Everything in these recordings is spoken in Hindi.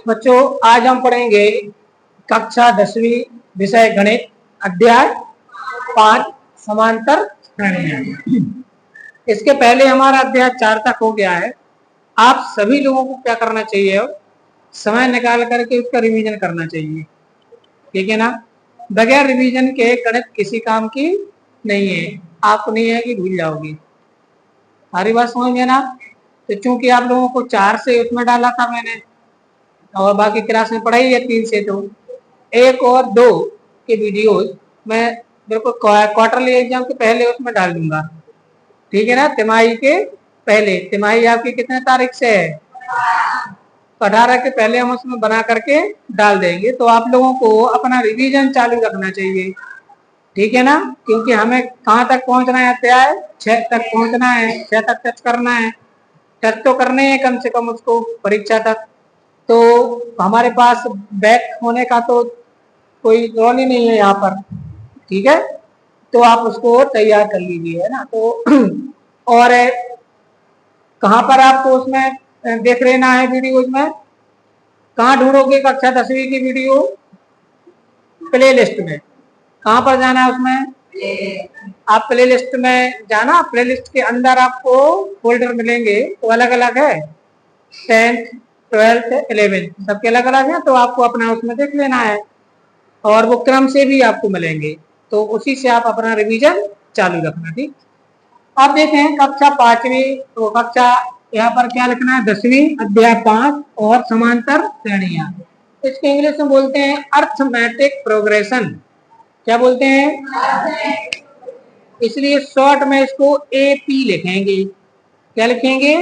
बच्चों आज हम पढ़ेंगे कक्षा 10वीं विषय गणित अध्याय 5 समांतर श्रेणियां। इसके पहले हमारा अध्याय 4 तक हो गया है। आप सभी लोगों को क्या करना चाहिए, समय निकाल करके उसका रिवीजन करना चाहिए, ठीक है ना। बगैर रिवीजन के गणित किसी काम की नहीं है। आपको नहीं है कि भूल जाओगी। हमारी बात समझ में ना। तो चूंकि आप लोगों को 4 से उसमें डाला था मैंने और बाकी क्लास में पढ़ाई है 3 से, तो 1 और 2 के वीडियो मैं बिल्कुल क्वार्टरली एग्जाम के पहले उसमें डाल दूंगा, ठीक है ना। तिमाही के पहले, तिमाही आपकी कितने तारीख से है? 18 के पहले हम उसमें बना करके डाल देंगे। तो आप लोगों को अपना रिवीजन चालू रखना चाहिए, ठीक है ना। क्योंकि हमें कहाँ तक पहुंचना है? अध्याय 6 तक पहुंचना है, 6 तक टच करना है। टच तो करने हैं कम से कम उसको परीक्षा तक। तो हमारे पास बैक होने का तो कोई रोल ही नहीं है यहाँ पर, ठीक है। तो आप उसको तैयार कर लीजिए, है ना। तो और कहाँ पर आपको उसमें देख लेना है वीडियो? में कहाँ ढूंढोगे कक्षा 10वीं की वीडियो? प्ले लिस्ट में। कहाँ पर जाना है उसमें? आप प्ले लिस्ट में जाना। प्ले लिस्ट के अंदर आपको फोल्डर मिलेंगे, तो अलग अलग है, 10th 12th 11th सबके अलग अलग है। तो आपको अपना उसमें देख लेना है और वो क्रम से भी आपको मिलेंगे, तो उसी से आप अपना रिवीजन चालू रखना, ठीक। अब देखें कक्षा 5वीं, तो कक्षा यहाँ पर क्या लिखना है? 10वीं अध्याय 5 और समांतर श्रेणियां। इसके इंग्लिश में बोलते हैं अर्थमेटिक प्रोग्रेशन। क्या बोलते हैं? इसलिए शॉर्ट में इसको एपी लिखेंगे। क्या लिखेंगे?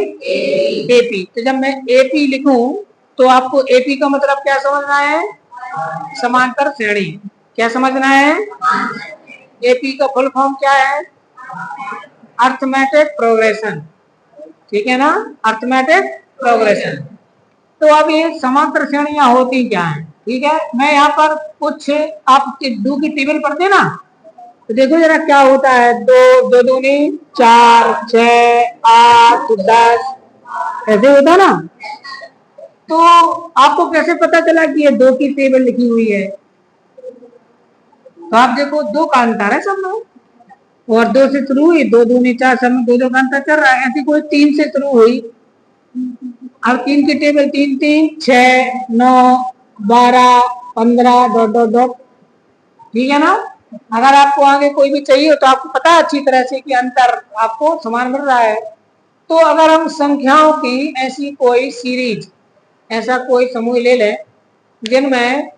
एपी। तो जब मैं एपी लिखूं तो आपको एपी का मतलब क्या समझना है? समांतर श्रेणी। क्या समझना है? एपी का फुल फॉर्म क्या है? अर्थमेटिक प्रोग्रेशन, ठीक है ना। Arithmetic progression. तो अब ये समांतर श्रेणियां होती क्या है, ठीक है। मैं यहाँ पर कुछ आपके दो की टेबल पढ़ते ना, तो देखो जरा क्या होता है। 2 2 दूनी 4, 6 8 10 ऐसे होता ना। तो आपको कैसे पता चला कि ये 2 की टेबल लिखी हुई है? तो आप देखो 2 का अंतर है सब में, और 2 से शुरू हुई, 2 दूनी 4, सब में 2 का अंतर चल रहा है। ऐसी कोई 3 से शुरू हुई, अब 3 की टेबल 3 3 6 9 12 15 डॉट डॉट डॉट, ठीक है ना। अगर आपको आगे कोई भी चाहिए हो तो आपको पता है अच्छी तरह से कि अंतर आपको समान मिल रहा है। तो अगर हम संख्याओं की ऐसी कोई सीरीज, ऐसा कोई समूह ले लें जिनमें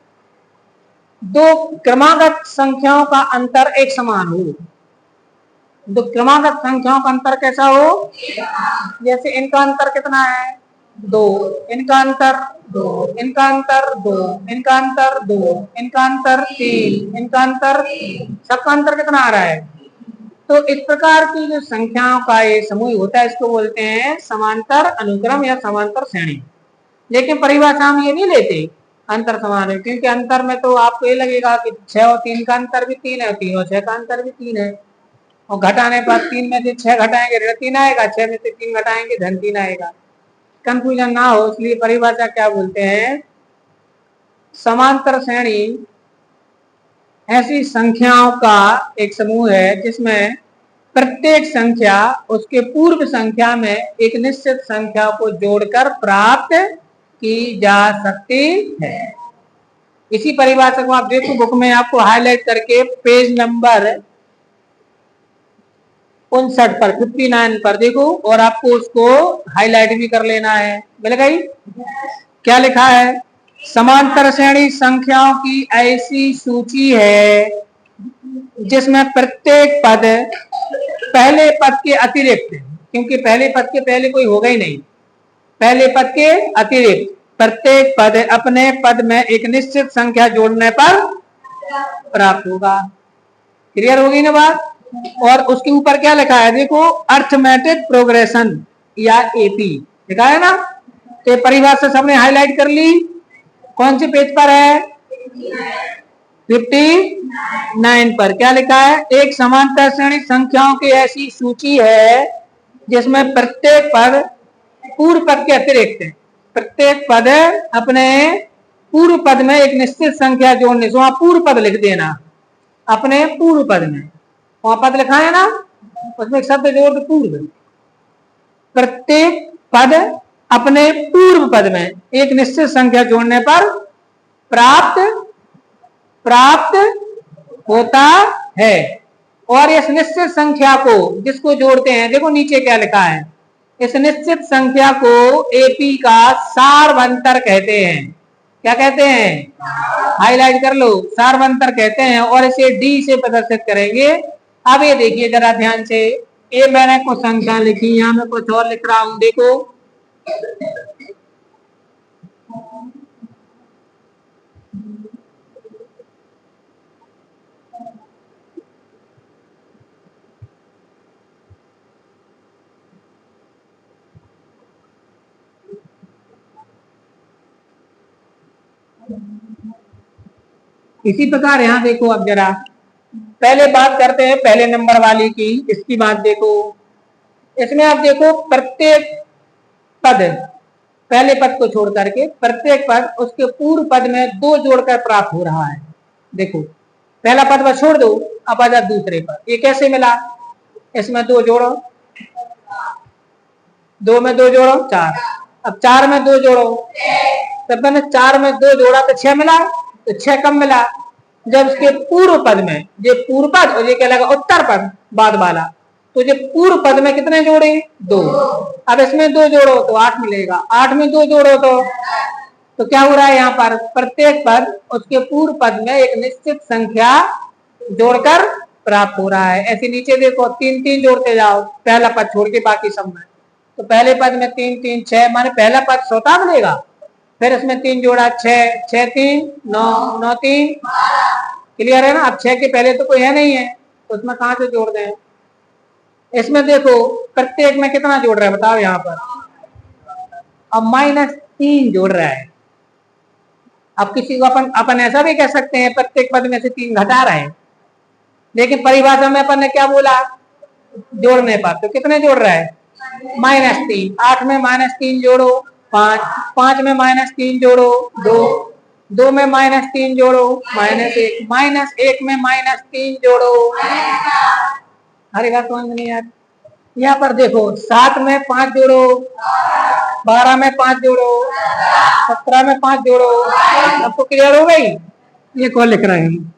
2 क्रमागत संख्याओं का अंतर एक समान हो। 2 क्रमागत संख्याओं का अंतर कैसा हो? जैसे इनका अंतर कितना है? 2, इनका अंतर 2, इनका अंतर 2, इनका अंतर 2, इनका अंतर 3, इनका अंतर, सबका अंतर कितना आ रहा है? तो इस प्रकार की जो संख्याओं का ये समूह होता है, इसको बोलते हैं समांतर अनुक्रम या समांतर श्रेणी। लेकिन परिभाषा हम ये नहीं लेते अंतर समान है, क्योंकि अंतर में तो आपको ये लगेगा कि 6 और 3 का अंतर भी 3 है, 3 और 6 का अंतर भी 3 है, और घटाने पर 3 में से 6 घटाएंगे ऋण 3 आएगा, 6 में से 3 घटाएंगे धन 3 आएगा। कंफ्यूजन ना हो इसलिए परिभाषा क्या बोलते हैं? समांतर श्रेणी ऐसी संख्याओं का एक समूह है जिसमें प्रत्येक संख्या उसके पूर्व संख्या में एक निश्चित संख्या को जोड़कर प्राप्त की जा सकती है। इसी परिभाषा को आप देखो बुक में, आपको हाईलाइट करके पेज नंबर 59 पर 59 पर देखो, और आपको उसको हाईलाइट भी कर लेना है। मिल गई? क्या लिखा है? समांतर श्रेणी संख्याओं की ऐसी सूची है जिसमें प्रत्येक पद पहले पद के अतिरिक्त, क्योंकि पहले पद के पहले कोई होगा ही नहीं, पहले पद के अतिरिक्त प्रत्येक पद अपने पद में एक निश्चित संख्या जोड़ने पर प्राप्त होगा। क्लियर होगी ना बात? और उसके ऊपर क्या लिखा है देखो, अर्थमेटिक प्रोग्रेशन या एपी लिखा है ना। तो परिभाषा सबने हाईलाइट कर ली। कौन से पेज पर है? 59 पर। क्या लिखा है? एक समांतर श्रेणी संख्याओं की ऐसी सूची है जिसमें प्रत्येक पद पूर्व पद के अतिरिक्त प्रत्येक पद अपने पूर्व पद में एक निश्चित संख्या जोड़ने से, वहां पूर्व पद लिख देना, अपने पूर्व पद में, वहां पद लिखा है ना, उसमें एक शब्द जोड़ दो पूर्व। प्रत्येक पद अपने पूर्व पद में एक निश्चित संख्या जोड़ने पर प्राप्त प्राप्त होता है। और इस निश्चित संख्या को जिसको जोड़ते हैं, देखो नीचे क्या लिखा है, इस निश्चित संख्या को एपी का सारवंतर कहते हैं। क्या कहते हैं? हाईलाइट कर लो, सारवंतर कहते हैं। और इसे डी से प्रदर्शित करेंगे। अब ये देखिए जरा ध्यान से, ये मैंने कुछ संख्या लिखी, यहां मैं कुछ और लिख रहा हूं, देखो इसी प्रकार यहां देखो, अब जरा पहले बात करते हैं पहले नंबर वाली की, इसकी बात देखो। इसमें आप देखो प्रत्येक पद, पहले पद को छोड़ करके प्रत्येक पद उसके पूर्व पद में 2 जोड़कर प्राप्त हो रहा है। देखो पहला पद बस छोड़ दो, अब आ जा दूसरे पद। ये कैसे मिला? इसमें 2 जोड़ो, 2 में 2 जोड़ो 4, अब 4 में 2 जोड़ो, तब मैंने 4 में 2 जोड़ा तो 6 मिला। तो 6 कब मिला? जब उसके पूर्व पद में, ये पूर्व पद और ये क्या लगा उत्तर पद बाद वाला, तो ये पूर्व पद में कितने जोड़े? 2। अब इसमें 2 जोड़ो तो 8 मिलेगा, 8 में 2 जोड़ो तो क्या हो रहा है यहाँ पर? प्रत्येक पद उसके पूर्व पद में एक निश्चित संख्या जोड़कर प्राप्त हो रहा है। ऐसे नीचे देखो 3 3 जोड़ते जाओ, पहला पद छोड़ के बाकी सब में। तो पहले पद में 3 3 6, माने पहला पद 16 मिलेगा। फिर इसमें 3 जोड़ा 6 6 3 9 9 3, क्लियर है ना? अब 6 के पहले तो कोई है नहीं है, तो उसमें कहां से जोड़ दें? इसमें देखो प्रत्येक में कितना जोड़ रहा है बताओ यहाँ पर? अब -3 जोड़ रहा है। अब किसी को अपन ऐसा भी कह सकते हैं प्रत्येक पद में से 3 घटा रहे हैं, लेकिन परिभाषा में अपन ने क्या बोला? जोड़ने पर तो कितने जोड़ रहा है? -3। 8 में -3 जोड़ो 5, 5 में -3 जोड़ो 2, 2 में -3 जोड़ो -1, -1 में -3 जोड़ो, अरे बात समझ नहीं यार। यहाँ पर देखो 7 में 5 जोड़ो, 12 में 5 जोड़ो, 17 में 5 जोड़ो। आपको क्लियर हो गई? ये कौन लिख रहे हैं?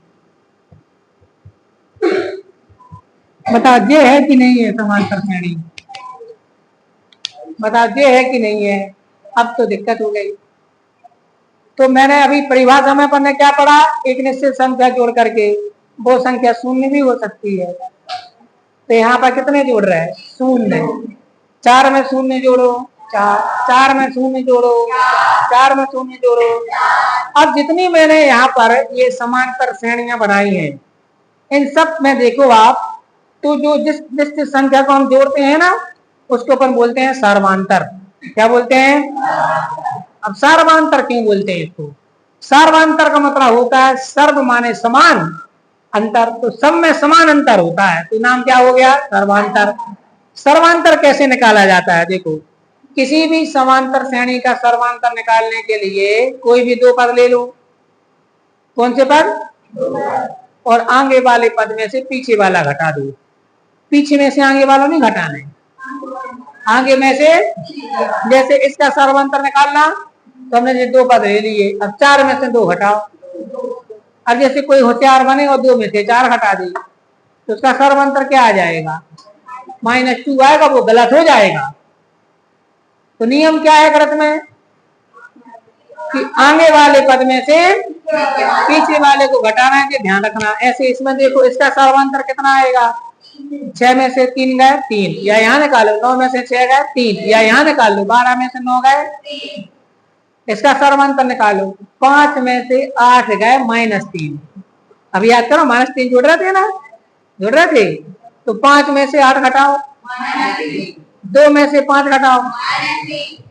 बताओ ये है कि नहीं है समांतर श्रेणी? बताओ ये है कि नहीं है? अब तो दिक्कत हो गई। तो मैंने अभी परिभाषा में अपन ने क्या पढ़ा? एक निश्चित संख्या जोड़ करके, वो संख्या शून्य भी हो सकती है। तो यहाँ पर कितने जोड़ रहे हैं? शून्य। 4 में शून्य जोड़ो 4, 4 में शून्य जोड़ो 4 में शून्य जोड़ो। अब जितनी मैंने यहाँ पर ये समांतर श्रेणियां बनाई हैं, इन सब में देखो आप, तो जो जिस निश्चित संख्या को हम जोड़ते हैं ना, उसको अपन बोलते हैं सार्वमांतर। क्या बोलते हैं? अब सार्वमांतर क्यों बोलते हैं इसको? सार्वमांतर का मतलब होता है सर्व माने समान, अंतर तो सब में समान अंतर होता है, तो नाम क्या हो गया? सर्वांतर। सर्वांतर कैसे निकाला जाता है? देखो किसी भी समांतर श्रेणी का सर्वांतर निकालने के लिए कोई भी 2 पद ले लो। कौन से पद? और आगे वाले पद में से पीछे वाला घटा दो। पीछे में से आगे वाला नहीं घटाना है, आगे में से, जैसे इसका सर्वांतर निकालना तो हमने ये 2 पद ले लिए, अब 4 में से 2 घटाओ। अब जैसे कोई होशियार बने और 2 में से 4 हटा दी, तो उसका सर्वांतर क्या आ जाएगा? -2 आएगा, वो गलत हो जाएगा। तो नियम क्या है गणित में? कि आगे वाले पद में से पीछे वाले को घटाना है, ध्यान रखना। ऐसे इसमें देखो इसका सर्वांतर कितना आएगा? 6 में से 3 गए 3, या यहाँ निकालो 9 में से 6 गए 3, या यहाँ निकाल लो 12 में से 9 गए 3। इसका सर्वांतर निकालो, 5 में से 8 गए -3। अब याद करो -3 जोड़ रहे थे ना, जोड़ रहे थे, तो 5 में से 8 घटाओ, 2 में से 5 घटाओ,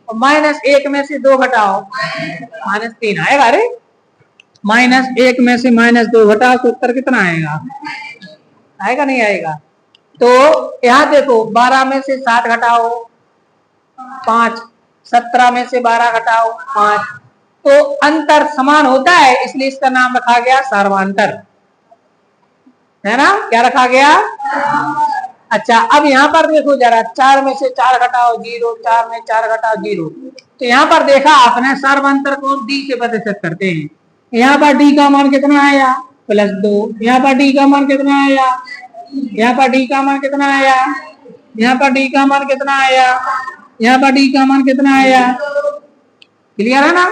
और -1 में से 2 घटाओ, -3 आएगा। अरे -1 में से -2 घटाओ तो उत्तर कितना आएगा? आएगा नहीं आएगा? तो यहाँ देखो 12 में से 7 घटाओ 5, 17 में से 12 घटाओ 5, तो अंतर समान होता है, इसलिए इसका नाम रखा गया सर्वांतर, है ना। क्या रखा गया? अच्छा, अब यहाँ पर देखो जरा, 4 में से 4 घटाओ 0, 4 में 4 घटाओ 0, तो यहाँ पर देखा आपने सर्वांतर को डी से प्रतिशत करते हैं। यहाँ पर डी का मान कितना आया? +2। यहाँ पर डी का मान कितना आया? यहाँ पर डी का मान कितना आया? यहाँ पर डी का मान कितना आया? यहाँ पर डी का मान कितना आया? क्लियर है ना।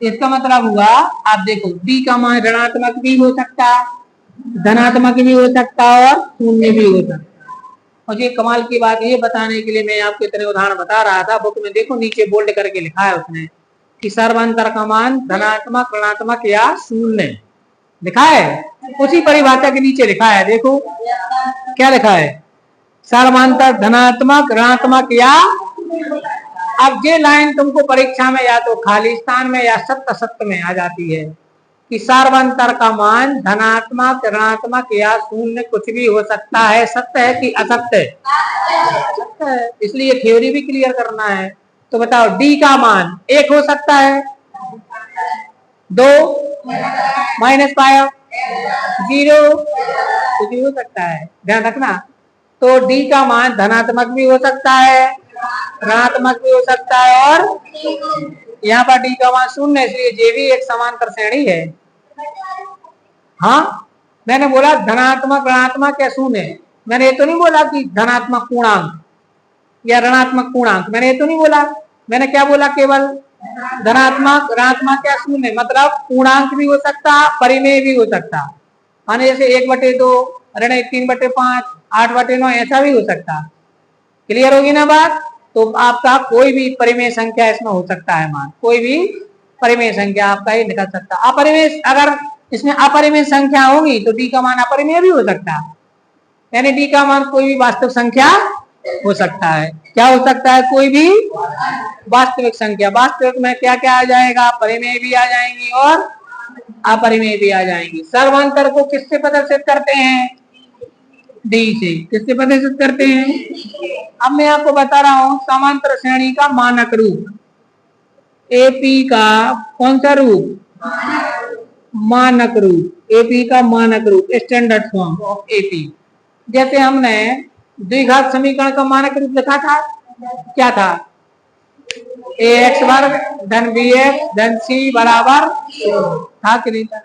इसका मतलब हुआ, आप देखो डी का मान ऋणात्मक भी हो सकता, धनात्मक भी हो सकता और शून्य भी हो सकता। और ये कमाल की बात ये बताने के लिए मैं आपको इतने उदाहरण बता रहा था, बुक में देखो नीचे बोल्ड करके लिखा है उसने कि सर्वांतर का मान धनात्मक, ऋणात्मक या शून्य लिखा है, उसी परिभाषा के नीचे लिखा है। देखो क्या लिखा है, सर्वांतर धनात्मक, ऋणात्मक या। अब ये लाइन तुमको परीक्षा में या तो खाली स्थान में या सत्य सत्य में आ जाती है कि सर्वांतर का मान धनात्मक, ऋणात्मक या शून्य कुछ भी हो सकता है। सत्य है कि असत्य है? सत्य है, इसलिए थ्योरी भी क्लियर करना है। तो बताओ डी का मान 1 हो सकता है, 2 -5 0 कुछ भी हो सकता है, ध्यान रखना। तो डी का मान धनात्मक भी हो सकता है, ऋणात्मक भी हो सकता है, और यहाँ पर डी का मान 0 है, इसलिए ये भी एक समांतर श्रेणी है। हाँ, मैंने बोला धनात्मक, ऋणात्मक या शून्य, मैंने ये तो नहीं बोला कि धनात्मक पूर्णांक या ऋणात्मक पूर्णांक, मैंने ये तो नहीं बोला। मैंने क्या बोला? केवल धनात्मक, ऋणात्मक या शून्य, मतलब पूर्णांक भी हो सकता, परिमेय भी हो सकता, माने जैसे 1/2, ऋण 3/5, 8/9 ऐसा भी हो सकता। क्लियर होगी ना बात। तो आपका कोई भी परिमेय संख्या इसमें हो सकता है मान, कोई भी परिमेय संख्या आपका ही निकल सकता। अपरिमेय, अगर इसमें अपरिमेय संख्या होगी तो डी का मान अपरिमेय भी हो सकता है, यानी डी का मान कोई भी वास्तविक संख्या हो सकता है। क्या हो सकता है? कोई भी वास्तविक संख्या। वास्तविक में क्या क्या आ जाएगा? परिमेय भी आ जाएंगी और अपरिमेय भी आ जाएंगी। सर्वांतर को किससे प्रदर्शित करते हैं? डी से। किससे प्रदर्शित करते हैं? अब मैं आपको बता रहा हूं समांतर श्रेणी का मानक रूप, एपी का कौन सा रूप? मानक रूप। एपी का मानक रूप, स्टैंडर्ड फॉर्म ऑफ एपी। जैसे हमने द्विघात समीकरण का मानक रूप लिखा था, क्या था? ax वर्ग धन bx धन c बराबर था कि नहीं था?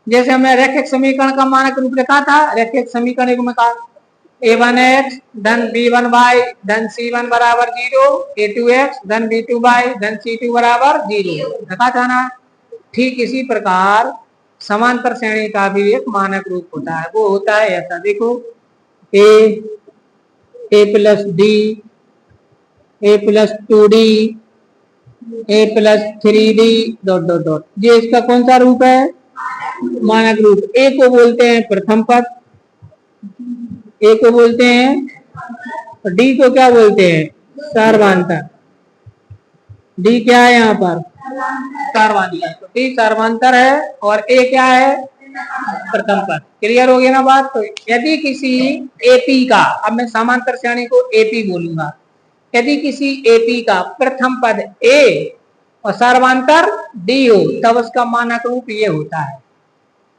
जैसे हमने रैखिक समीकरण का मानक रूप लिखा था, रैखिक समीकरण में कहा a1x धन b1y धन c1 बराबर 0, a2x धन b2y धन c2 बराबर 0 लिखा था ना। ठीक इसी प्रकार समांतर श्रेणी का भी एक मानक रूप होता है, वो होता है ऐसा। देखो a plus D, a plus 2d, a plus 3d dot dot dot, ये इसका कौन सा रूप है? मानक रूप। ए को बोलते हैं प्रथम पद, ए को बोलते हैं, और डी को क्या बोलते हैं? सर्वांतर। डी क्या है यहाँ पर? सर्वांतर। तो डी सर्वांतर है और ए क्या है? प्रथम पद। क्लियर हो गया ना बात। तो यदि किसी एपी का, अब मैं समांतर श्रेणी को एपी बोलूंगा, यदि किसी एपी का प्रथम पद ए और सर्वांतर डी हो तब उसका मानक रूप ये होता है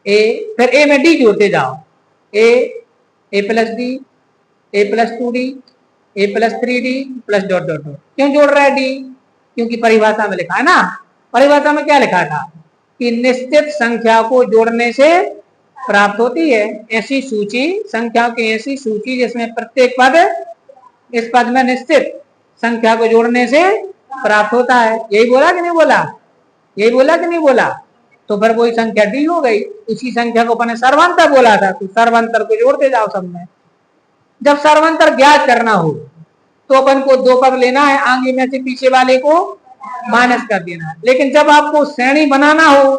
ए, फिर ए में डी जोड़ते जाओ, a plus d, a plus 2d, a plus 3d plus dot dot dot. क्यों जोड़ रहा है डी? क्योंकि परिभाषा में लिखा है ना। परिभाषा में क्या लिखा था कि निश्चित संख्या को जोड़ने से प्राप्त होती है ऐसी सूची, संख्याओं की ऐसी सूची जिसमें प्रत्येक पद इस पद में निश्चित संख्या को जोड़ने से प्राप्त होता है। यही बोला कि नहीं बोला? यही बोला कि नहीं बोला? तो फिर वही संख्या डी हो गई। उसी संख्या को अपने सर्वांतर बोला था, तो सर्वांतर को जोड़ते जाओ सब में। जब सर्वांतर ज्ञात करना हो तो अपन को 2 पद लेना है, आगे में से पीछे वाले को माइनस कर देना है। लेकिन जब आपको श्रेणी बनाना हो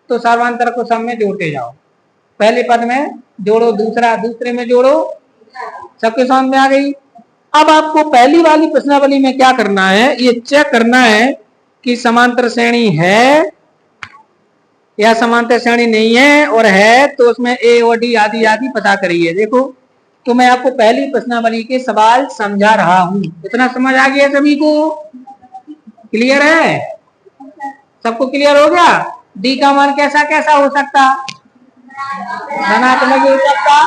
तो सर्वांतर को सब में जोड़ते जाओ। पहले पद में जोड़ो, दूसरा, दूसरे में जोड़ो, सबके समझ में आ गई। अब आपको पहली वाली प्रश्नावली में क्या करना है, ये चेक करना है कि समांतर श्रेणी है या समांतर श्रेणी नहीं है, और है तो उसमें ए और डी आदि आदि पता करिए। देखो, तो मैं आपको पहली प्रश्नावली के सवाल समझा रहा हूं, इतना समझ आ गया सभी को? क्लियर है? सबको क्लियर हो गया? डी का मान कैसा कैसा हो सकता? धनात्मक हो सकता।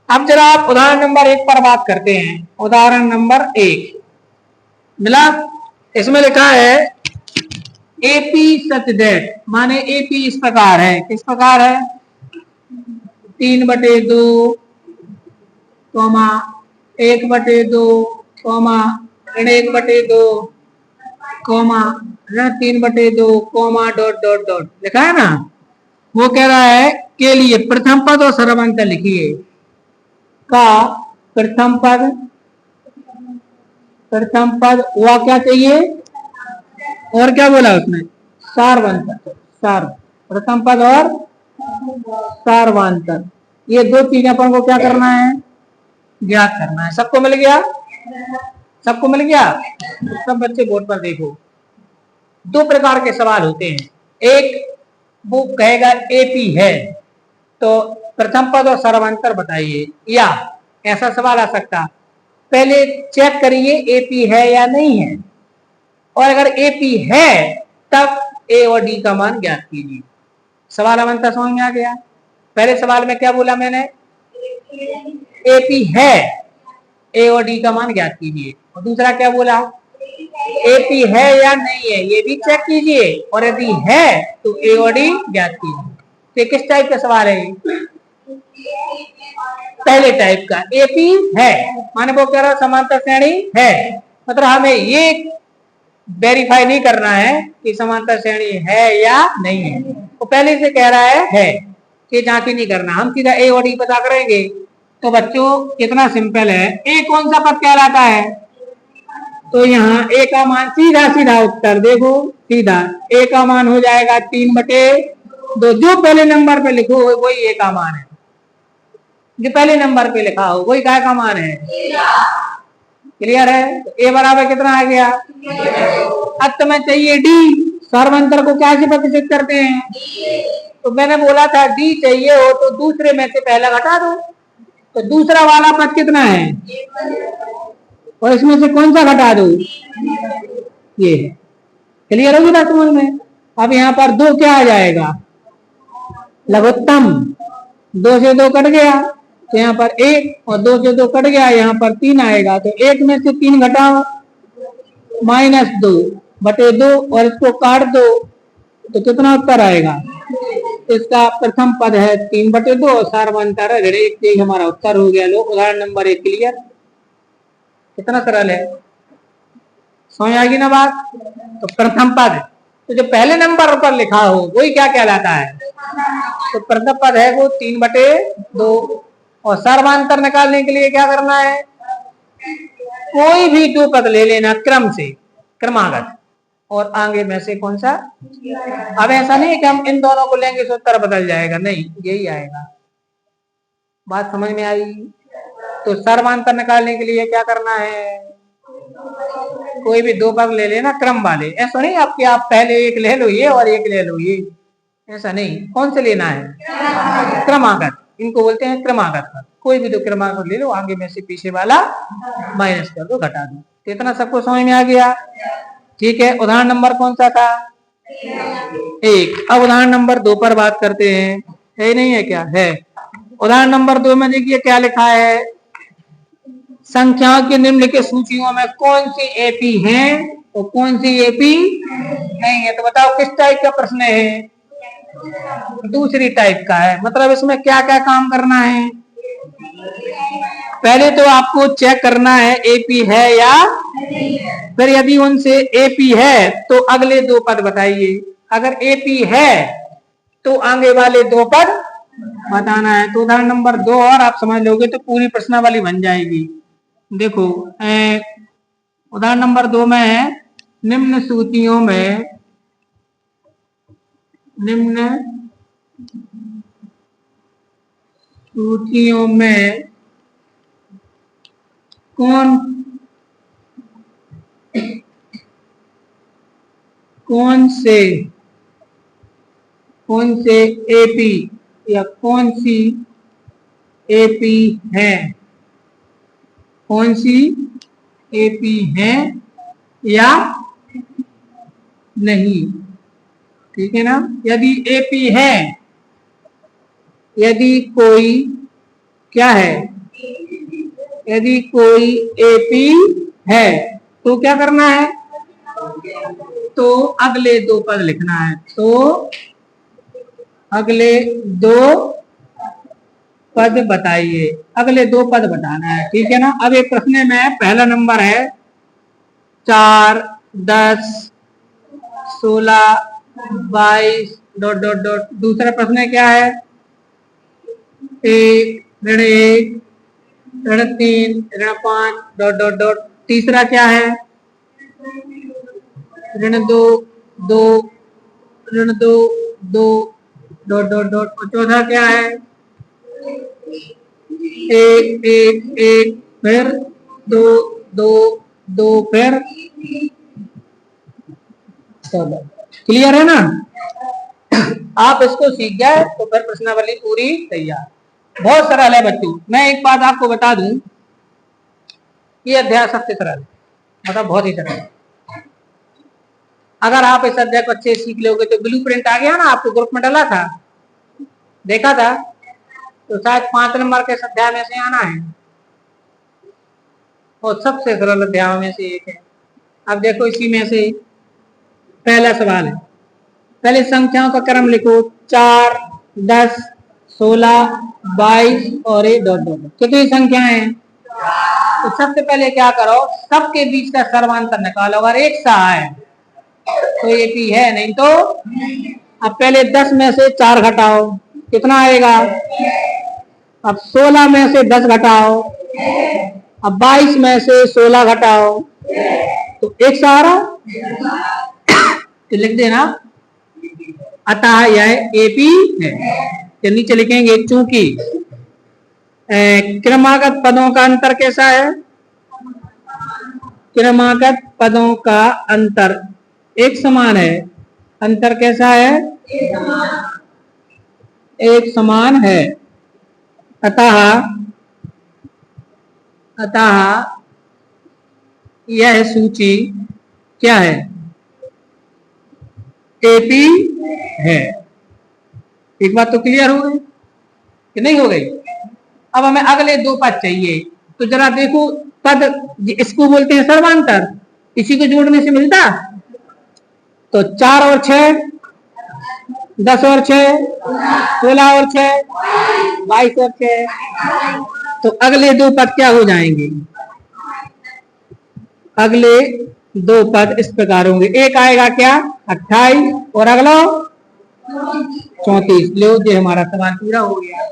अब जरा आप उदाहरण नंबर 1 पर बात करते हैं। उदाहरण नंबर 1 मिला, इसमें लिखा है एपी सच दैट, माने एपी इस प्रकार है। किस प्रकार है? 3/2 comma 1/2 comma 1/2 comma 3/2 comma dot dot dot लिखा है ना। वो कह रहा है के लिए प्रथम पद और सर्वांतर लिखिए। का प्रथम पद हुआ क्या चाहिए, और क्या बोला उसने? सार्वंतर। सार प्रथम पद और सार्वांतर, ये दो चीजें अपन को क्या करना है? ज्ञात करना है। सबको मिल गया? सबको मिल गया? सब बच्चे बोर्ड पर देखो। दो प्रकार के सवाल होते हैं। एक वो कहेगा एपी है तो प्रथम पद और सर्वांतर बताइए, या ऐसा सवाल आ सकता पहले चेक करिए एपी है या नहीं है, और अगर एपी है तब ए और डी का मान ज्ञात कीजिए। सवाल अवंता समझ में आ गया? पहले सवाल में क्या बोला मैंने? एपी है, ए और डी का मान ज्ञात कीजिए। और दूसरा क्या बोला? एपी है या नहीं है ये भी चेक कीजिए, और यदि है तो ए और डी ज्ञात कीजिए। तो किस टाइप का सवाल है? पहले टाइप का। एपी है माने वो कह रहा समांतर श्रेणी है, मतलब हमें ये वेरीफाई नहीं करना है कि समांतर श्रेणी है या नहीं है, वो पहले से कह रहा है कि जांच ही नहीं करना, हम सीधा ए और डी पता करेंगे। तो बच्चों कितना सिंपल है। ए कौन सा पद कहलाता है? तो यहाँ ए का मान सीधा सीधा उत्तर देखो, सीधा ए का मान हो जाएगा 3/2। जो पहले नंबर पे लिखो वही ए का मान है, जो पहले नंबर पे लिखा हो वही काय का मान है। क्लियर है? तो ए बराबर कितना आ गया? अब तुम्हें चाहिए डी। सर्वांतर को क्या से प्रतिशत करते हैं? तो मैंने बोला था डी चाहिए हो तो दूसरे में से पहला घटा दो। तो दूसरा वाला पद कितना है, और इसमें से कौन सा घटा दो? ये है। क्लियर होगी ना समझ में? अब यहाँ पर 2 क्या आ जाएगा? लघुत्तम। 2 से 2 कट गया तो यहाँ पर 1, और 2 से 2 कट गया यहाँ पर 3 आएगा। तो 1 में से 3 घटाओ, -2/2, और इसको काट दो तो कितना उत्तर आएगा? इसका प्रथम पद है 3/2 और सार्वंतर है 1। हमारा उत्तर हो गया। लो उदाहरण नंबर 1 क्लियर। कितना सरल है, समझ आ गई ना बात? तो प्रथम पद तो जो पहले नंबर पर लिखा हो वही क्या कहलाता है? तो प्रथम पद है वो 3/2, और सर्वांतर निकालने के लिए क्या करना है? कोई भी 2 पद ले लेना क्रम से, क्रमागत, और आगे में से कौन सा। अब ऐसा नहीं कि हम इन दोनों को लेंगे तो उत्तर बदल जाएगा, नहीं यही आएगा। बात समझ में आई? तो सर्वांतर निकालने के लिए क्या करना है? कोई भी 2 पद ले लेना क्रम वाले। ऐसा नहीं आपके आप पहले एक ले लो ये और एक ले लो ये, ऐसा नहीं। कौन से लेना है? क्रमागत, इनको बोलते हैं क्रमागत। कोई भी 2 क्रमागत ले लो, आगे में से पीछे वाला माइनस कर दो, घटा दो। तो इतना सबको समझ में आ गया? ठीक है। उदाहरण नंबर कौन सा था? 1। अब उदाहरण नंबर 2 पर बात करते हैं। है नहीं है? क्या है? उदाहरण नंबर 2 में देखिए क्या लिखा है। संख्याओं की निम्नलिखित सूचियों में कौन सी एपी है और कौन सी एपी नहीं है? तो बताओ किस टाइप का प्रश्न है? दूसरी टाइप का है। मतलब इसमें क्या क्या काम करना है? पहले तो आपको चेक करना है एपी है या, फिर यदि उनसे एपी है तो अगले 2 पद बताइए। अगर एपी है तो आगे वाले 2 पद बताना है। तो उदाहरण नंबर 2 और आप समझ लोगे तो पूरी प्रश्नावली बन जाएगी। देखो उदाहरण नंबर 2 में है निम्न सूचियों में कौन से एपी या कौन सी एपी है, कौन सी एपी है या नहीं, ठीक है ना। यदि एपी है, यदि कोई क्या है, यदि कोई एपी है तो क्या करना है, तो अगले दो पद लिखना है। तो अगले दो पद बताइए, अगले दो पद बताना है, ठीक है ना। अब एक प्रश्न में पहला नंबर है 4, 10, 16, 22 डॉट डॉट डॉट। दूसरा प्रश्न क्या है, 1, ऋण 1, ऋण 3, ऋण 5 डॉट डॉट डॉट। तीसरा क्या है, ऋण 2, 2, ऋण 2, 2 डॉट डॉट डॉट। और चौथा क्या है, 1, 1, 1 फिर 2, 2, 2 फिर 14। क्लियर है ना। आप इसको सीख गए तो फिर प्रश्नावली पूरी तैयार। बहुत सरल है बच्चों। मैं एक बात आपको बता दूं, ये अध्याय सबसे सरल है, मतलब बहुत ही सरल है। अगर आप इस अध्याय को अच्छे सीख लोगे तो ब्लूप्रिंट आ गया ना, आपको ग्रुप में डाला था, देखा था, तो शायद 5 नंबर के अध्याय में से आना है और सबसे सरल अध्याय में से एक है। अब देखो इसी में से पहला सवाल है, पहले संख्याओं का क्रम लिखो, 4, 10, 16, 22 और 1 डॉट डॉट। कितनी संख्याएं हैं, तो सबसे पहले क्या करो, सबके बीच का सर्वांतर निकालो। अगर एक सा है तो ये पी है, नहीं तो। अब पहले 10 में से 4 घटाओ, कितना आएगा। अब 16 में से 10 घटाओ, अब 22 में से 16 घटाओ, तो एक सा आ रहा, तो लिख देना अतः यह एपी है। तो नीचे लिखेंगे चूंकि क्रमागत पदों का अंतर कैसा है, क्रमागत पदों का अंतर एक समान है। अंतर कैसा है, एक समान है। अतः यह सूची क्या है, एपी है। एक बात तो क्लियर हो गई कि नहीं हो गई। अब हमें अगले दो पद चाहिए, तो जरा देखो, पद इसको बोलते हैं सर्वांतर, इसी को जोड़ने से मिलता। तो 4 और 6, 10 और 6, 16 और 6, 22 और 6। तो अगले दो पद क्या हो जाएंगे, अगले दो पद इस प्रकार होंगे। एक आएगा क्या 28 और अगला 34। लो जो हमारा सवाल पूरा हो गया।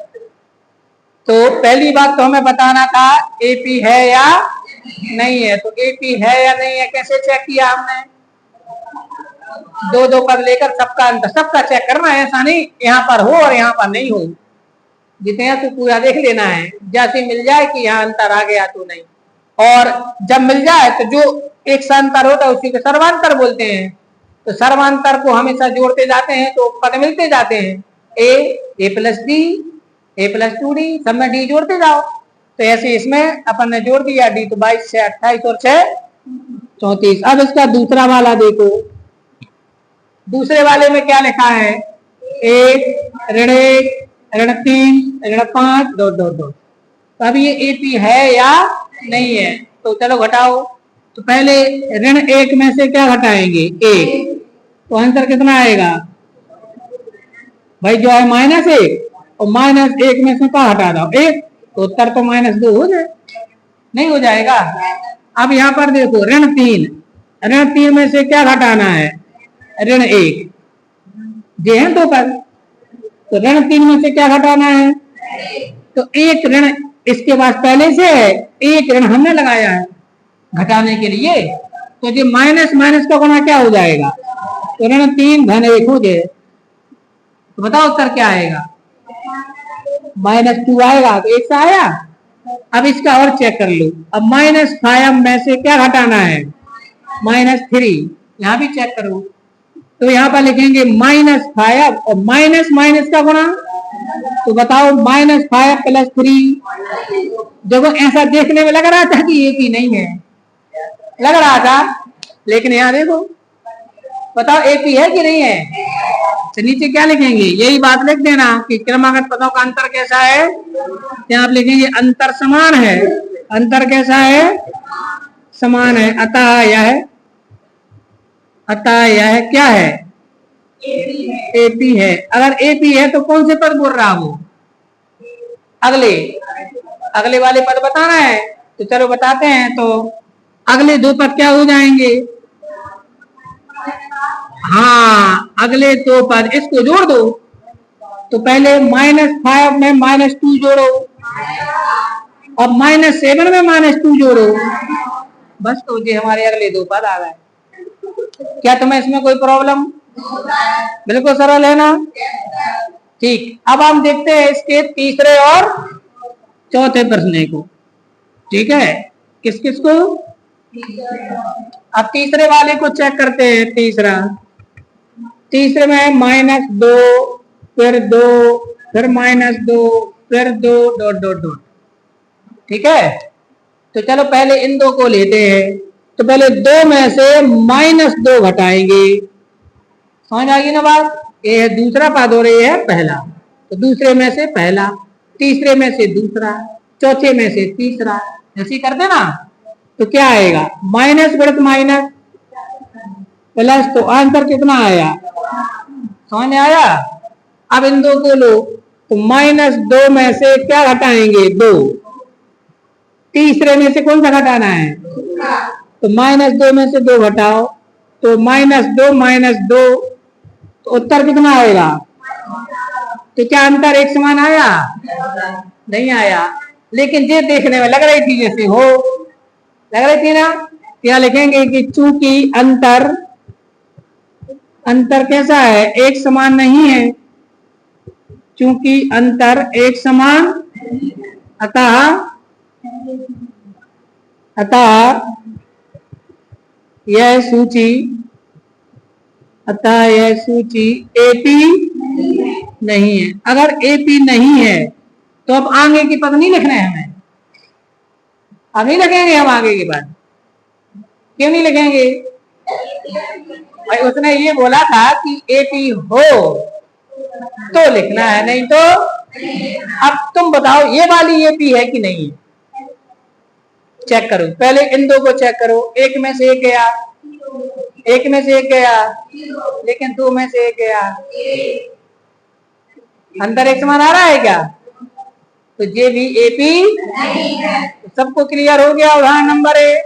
तो पहली बात तो हमें बताना था एपी है या नहीं है। तो एपी है या नहीं है कैसे चेक किया हमने, दो दो पद लेकर सबका अंतर, सबका चेक करना है। ऐसा नहीं यहाँ पर हो और यहाँ पर नहीं हो, जितने तो पूरा देख लेना है। जैसे मिल जाए कि यहाँ अंतर आ गया तो नहीं, और जब मिल जाए तो जो एक सा अंतर होता है उसी को सर्वांतर बोलते हैं। तो सर्वांतर को हमेशा जोड़ते जाते हैं तो पद मिलते जाते हैं। ए plus d, a plus 2d, सब में डी जोड़ते जाओ। तो ऐसे इसमें अपन ने जोड़ दिया डी, तो 22 से 28 और 6 34। अब इसका दूसरा वाला देखो, दूसरे वाले में क्या लिखा है, 1, ऋण 1, ऋण 3, ऋण 5 डॉट डॉट डॉट। तो अब ये एपी है या नहीं है, तो चलो घटाओ। तो पहले ऋण 1 में से क्या घटाएंगे, 1, तो आंसर कितना आएगा भाई, जो है -1, और -1 में से क्या हटा दो 1, तो उत्तर तो -2 हो जाए, नहीं हो जाएगा। अब यहाँ पर देखो ऋण 3, ऋण 3 में से क्या घटाना है, ऋण 1, ये है दो पद, तो ऋण 3 में से क्या घटाना है, तो एक ऋण इसके पास पहले से है, एक ऋण हमने लगाया है घटाने के लिए, तो ये माइनस माइनस का गुना क्या हो जाएगा, तो ऋण 3 धन 1 हो जाए। तो बताओ उत्तर क्या आएगा, -2 आएगा। तो एक सा आया। अब इसका और चेक कर लो। अब -5 में से क्या घटाना है, -3, यहाँ भी चेक करो। तो यहाँ पर लिखेंगे -5 और माइनस माइनस का गुणा, तो बताओ -5 + 3। देखो ऐसा देखने में लग रहा था कि ये भी नहीं है, लग रहा था, लेकिन यहाँ देखो बताओ एपी है कि नहीं है? तो नीचे क्या लिखेंगे? यही बात लिख देना कि क्रमागत पदों का अंतर कैसा है। यहाँ आप लिखेंगे अंतर समान है। अंतर कैसा है? समान है। अतः यह क्या है? एपी है। अगर एपी है तो कौन से पद बोल रहा हूं? अगले वाले पद बताना है। तो चलो बताते हैं। तो अगले दो पद क्या हो जाएंगे? हाँ, अगले दो पद इसको जोड़ दो। तो पहले -5 में -2 जोड़ो और -7 में -2 जोड़ो। बस तो ये हमारे अगले दो पद आ गए। क्या तुम्हें इसमें कोई प्रॉब्लम? बिल्कुल सरल है ना? ठीक। अब हम देखते हैं इसके तीसरे और चौथे प्रश्न को। ठीक है, किस किस को? अब तीसरे वाले को चेक करते हैं। तीसरे में -2 फिर 2 फिर -2 फिर 2 डॉट डॉट डॉट। ठीक है, तो चलो पहले इन दो को लेते हैं। तो पहले 2 में से -2 घटाएंगे। समझ आ गई ना बात? ये है दूसरा पद और ये है पहला। तो दूसरे में से पहला, तीसरे में से दूसरा, चौथे में से तीसरा, ऐसे करते ना। तो क्या आएगा? माइनस गणित माइनस प्लस, तो आंसर कितना आया? समझ में आया? अब इन दो को लो। तो -2 में से क्या घटाएंगे? 2। तीसरे में से कौन सा घटाना है? तो -2 में से 2 घटाओ। तो -2 -2, तो उत्तर कितना आएगा? तो क्या अंतर एक समान आया? नहीं आया। लेकिन ये देखने में लग रही थी जैसे हो, लग रही थी ना। क्या लिखेंगे कि चूंकि अंतर कैसा है? एक समान नहीं है। चूंकि अंतर एक समान, अतः यह सूची एपी नहीं है। अगर एपी नहीं है तो अब आगे की पद नहीं लिखना है हमें। अब नहीं लिखेंगे हम आगे की पद। क्यों नहीं लिखेंगे? भाई उसने ये बोला था कि एपी हो तो लिखना है, नहीं तो। अब तुम बताओ ये वाली एपी है कि नहीं है? चेक करो। पहले इन दो को चेक करो। एक में से एक गया, एक में से एक गया, लेकिन 2 में से एक गया। अंतर एक समान आ रहा है क्या? तो ये भी एपी नहीं है। तो सबको क्लियर हो गया उदाहरण नंबर 1।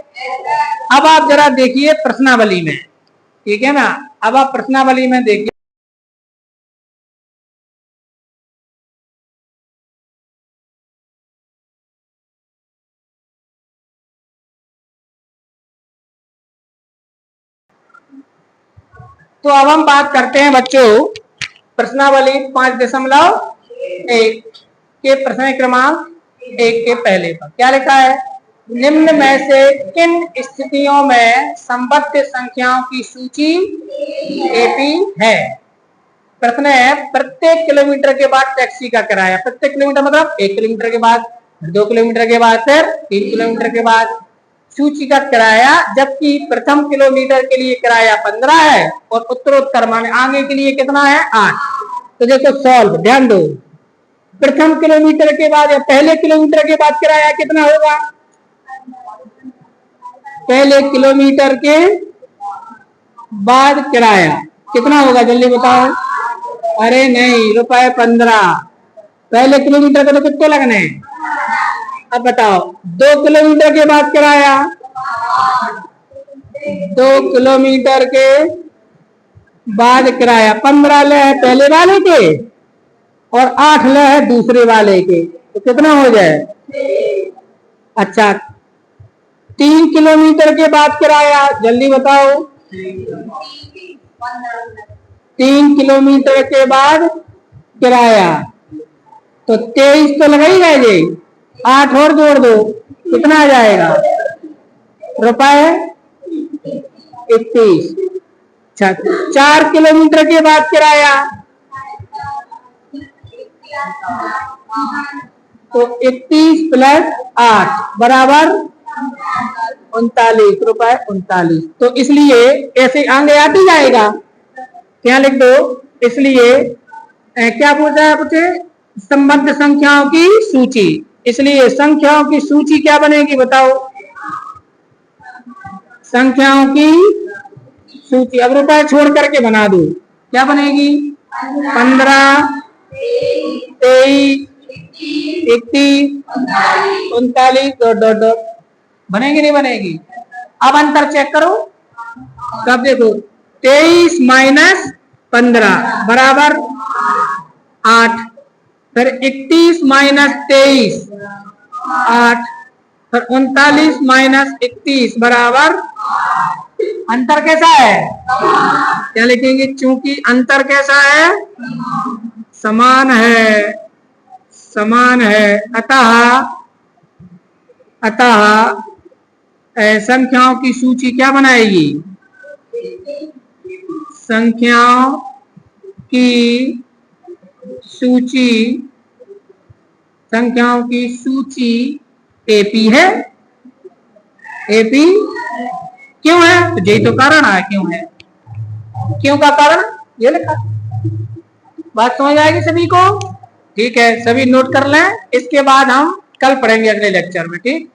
अब आप जरा देखिए प्रश्नावली में। ठीक है ना? अब आप प्रश्नावली में देखिए। तो अब हम बात करते हैं बच्चों प्रश्नावली 5.1 के प्रश्न क्रमांक 1 के पहले पर क्या लिखा है? निम्न में से किन स्थितियों में संबद्ध संख्याओं की सूची एपी है? प्रश्न है प्रत्येक किलोमीटर के बाद टैक्सी का किराया। प्रत्येक किलोमीटर मतलब 1 किलोमीटर के बाद, 2 किलोमीटर के बाद, फिर 3 किलोमीटर के बाद सूची का किराया, जबकि प्रथम किलोमीटर के लिए किराया 15 है और उत्तरोत्तर माने आगे के लिए कितना है? 8। तो देखो सॉल्व, ध्यान दो। प्रथम किलोमीटर के बाद या पहले किलोमीटर के बाद किराया कितना होगा? पहले किलोमीटर के बाद किराया कितना होगा? जल्दी बताओ। अरे नहीं, ₹15। पहले किलोमीटर का तो कितने लगने? अब बताओ 2 किलोमीटर के बाद किराया, 2 किलोमीटर के बाद किराया 15 ले है पहले वाले के और 8 ले है दूसरे वाले के। तो कितना हो जाए? अच्छा, 3 किलोमीटर के बाद किराया जल्दी बताओ। 3 किलोमीटर के बाद किराया तो 23 तो लगेगा जी। 8 और जोड़ दो, कितना आ जाएगा? ₹21। अच्छा, 4 किलोमीटर के बाद किराया तो 21 + 8 बराबर ₹39 तो इसलिए ऐसे आगे आते जाएगा, क्या लिख दो, इसलिए क्या पूछा है आपसे, संबद्ध संख्याओं की सूची, इसलिए संख्याओं की सूची क्या बनेगी बताओ, संख्याओं की सूची, अब रुपए छोड़ करके बना दो, क्या बनेगी, 15, 23, 31, 39 ... बनेगी नहीं बनेगी। अब अंतर चेक करो, कब देखो 23 माइनस 15 बराबर 8, फिर 31 माइनस 23 8, फिर 39 माइनस 31 बराबर, अंतर कैसा है, क्या लिखेंगे, चूंकि अंतर कैसा है, समान है, समान है, अतः संख्याओं की सूची क्या बनाएगी, संख्याओं की सूची, संख्याओं की सूची एपी है, एपी क्यों है, तो यही तो कारण है, क्यों है, क्यों का कारण ये लिखा, बात समझ आएगी सभी को, ठीक है, सभी नोट कर लें, इसके बाद हम कल पढ़ेंगे अगले लेक्चर में, ठीक।